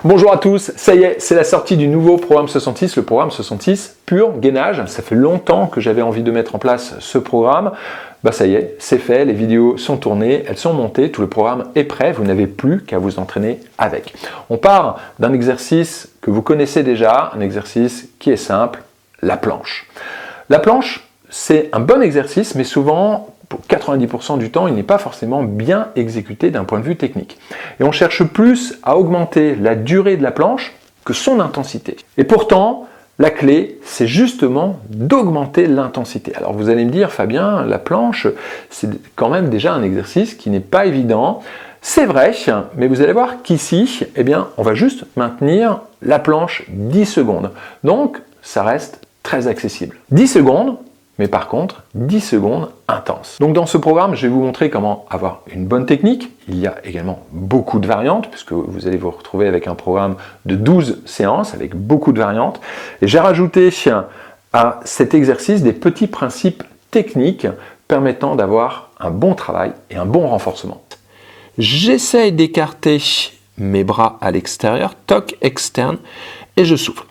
Bonjour à tous, ça y est, c'est la sortie du nouveau programme 66, le programme 66 pur gainage. Ça fait longtemps que j'avais envie de mettre en place ce programme. Ça y est, c'est fait, les vidéos sont tournées, elles sont montées, tout le programme est prêt, vous n'avez plus qu'à vous entraîner avec. On part d'un exercice que vous connaissez déjà, un exercice qui est simple, la planche. La planche, c'est un bon exercice, mais souvent, pour 90% du temps, il n'est pas forcément bien exécuté d'un point de vue technique. Et on cherche plus à augmenter la durée de la planche que son intensité. Et pourtant, la clé, c'est justement d'augmenter l'intensité. Alors vous allez me dire, Fabien, la planche, c'est quand même déjà un exercice qui n'est pas évident. C'est vrai, mais vous allez voir qu'ici, on va juste maintenir la planche 10 secondes. Donc, ça reste très accessible. 10 secondes, mais par contre, 10 secondes intenses. Donc dans ce programme, je vais vous montrer comment avoir une bonne technique. Il y a également beaucoup de variantes, puisque vous allez vous retrouver avec un programme de 12 séances, avec beaucoup de variantes. Et j'ai rajouté à cet exercice des petits principes techniques permettant d'avoir un bon travail et un bon renforcement. J'essaye d'écarter mes bras à l'extérieur, toc externe, et je souffle.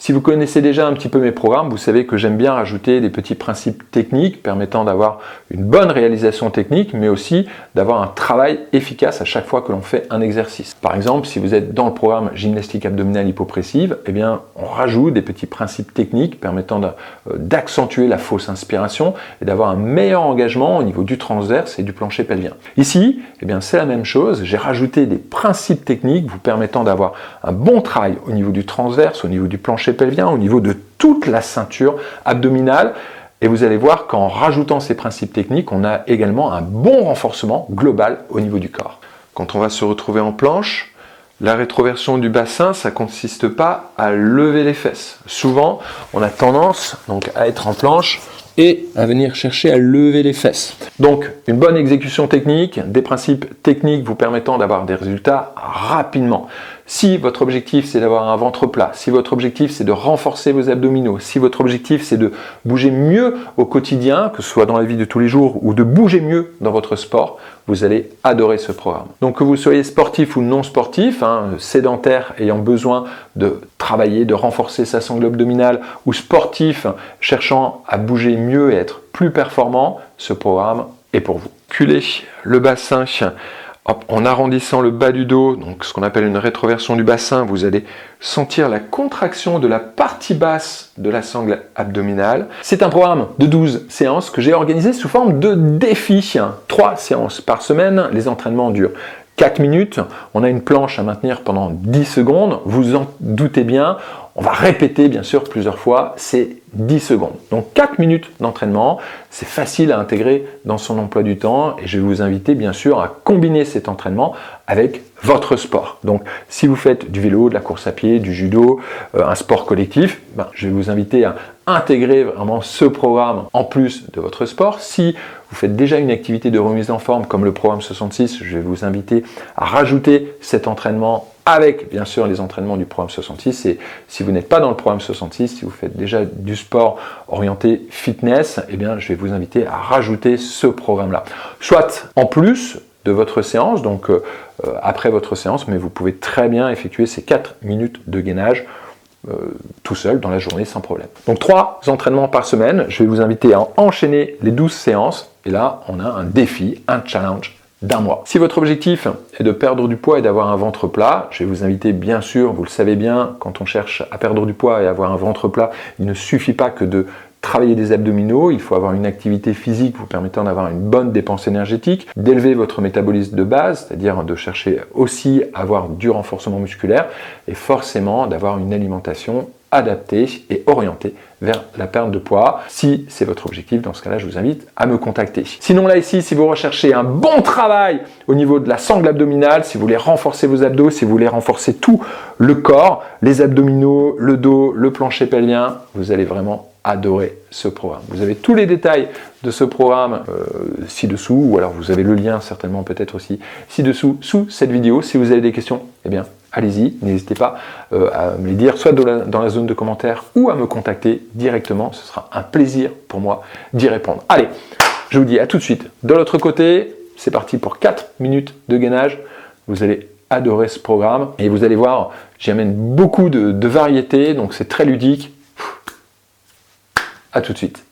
Si vous connaissez déjà un petit peu mes programmes, vous savez que j'aime bien rajouter des petits principes techniques permettant d'avoir une bonne réalisation technique, mais aussi d'avoir un travail efficace à chaque fois que l'on fait un exercice. Par exemple, si vous êtes dans le programme gymnastique abdominale hypopressive, on rajoute des petits principes techniques permettant d'accentuer la fausse inspiration et d'avoir un meilleur engagement au niveau du transverse et du plancher pelvien. Ici, c'est la même chose. J'ai rajouté des principes techniques vous permettant d'avoir un bon travail au niveau du transverse, au niveau du plancher pelvien, au niveau de toute la ceinture abdominale. Et vous allez voir qu'en rajoutant ces principes techniques, on a également un bon renforcement global au niveau du corps. Quand on va se retrouver en planche, la rétroversion du bassin, ça ne consiste pas à lever les fesses. Souvent, on a tendance à être en planche et à venir chercher à lever les fesses. Donc, une bonne exécution technique, des principes techniques vous permettant d'avoir des résultats rapidement. Si votre objectif c'est d'avoir un ventre plat, si votre objectif c'est de renforcer vos abdominaux, si votre objectif c'est de bouger mieux au quotidien, que ce soit dans la vie de tous les jours ou de bouger mieux dans votre sport, vous allez adorer ce programme. Donc que vous soyez sportif ou non sportif, sédentaire ayant besoin de travailler, de renforcer sa sangle abdominale, ou sportif cherchant à bouger mieux et être plus performant, ce programme est pour vous. Culez le bassin. En arrondissant le bas du dos, donc ce qu'on appelle une rétroversion du bassin, vous allez sentir la contraction de la partie basse de la sangle abdominale. C'est un programme de 12 séances que j'ai organisé sous forme de défi. 3 séances par semaine, les entraînements durent 4 minutes, on a une planche à maintenir pendant 10 secondes, vous en doutez bien, on va répéter bien sûr plusieurs fois ces 10 secondes. Donc 4 minutes d'entraînement, c'est facile à intégrer dans son emploi du temps et je vais vous inviter bien sûr à combiner cet entraînement avec votre sport. Donc si vous faites du vélo, de la course à pied, du judo, un sport collectif, je vais vous inviter à intégrer vraiment ce programme en plus de votre sport. Si vous faites déjà une activité de remise en forme comme le programme 66, je vais vous inviter à rajouter cet entraînement avec bien sûr les entraînements du programme 66. Et si vous n'êtes pas dans le programme 66, si vous faites déjà du sport orienté fitness, je vais vous inviter à rajouter ce programme-là. Soit en plus de votre séance, donc après votre séance, mais vous pouvez très bien effectuer ces 4 minutes de gainage tout seul dans la journée sans problème. Donc 3 entraînements par semaine, je vais vous inviter à enchaîner les 12 séances et là on a un défi, un challenge d'un mois. Si votre objectif est de perdre du poids et d'avoir un ventre plat, je vais vous inviter bien sûr, vous le savez bien, quand on cherche à perdre du poids et avoir un ventre plat, il ne suffit pas que de travailler des abdominaux, il faut avoir une activité physique vous permettant d'avoir une bonne dépense énergétique, d'élever votre métabolisme de base, c'est-à-dire de chercher aussi à avoir du renforcement musculaire et forcément d'avoir une alimentation adaptée et orientée vers la perte de poids. Si c'est votre objectif, dans ce cas-là, je vous invite à me contacter. Sinon là ici, si vous recherchez un bon travail au niveau de la sangle abdominale, si vous voulez renforcer vos abdos, si vous voulez renforcer tout le corps, les abdominaux, le dos, le plancher pelvien, vous allez vraiment adorer ce programme. Vous avez tous les détails de ce programme ci-dessous, ou alors vous avez le lien certainement peut-être aussi ci-dessous, sous cette vidéo. Si vous avez des questions, allez-y, n'hésitez pas à me les dire, soit dans la zone de commentaires ou à me contacter directement. Ce sera un plaisir pour moi d'y répondre. Allez, je vous dis à tout de suite. De l'autre côté, c'est parti pour 4 minutes de gainage. Vous allez adorer ce programme et vous allez voir, j'y amène beaucoup de variétés, donc c'est très ludique. À tout de suite.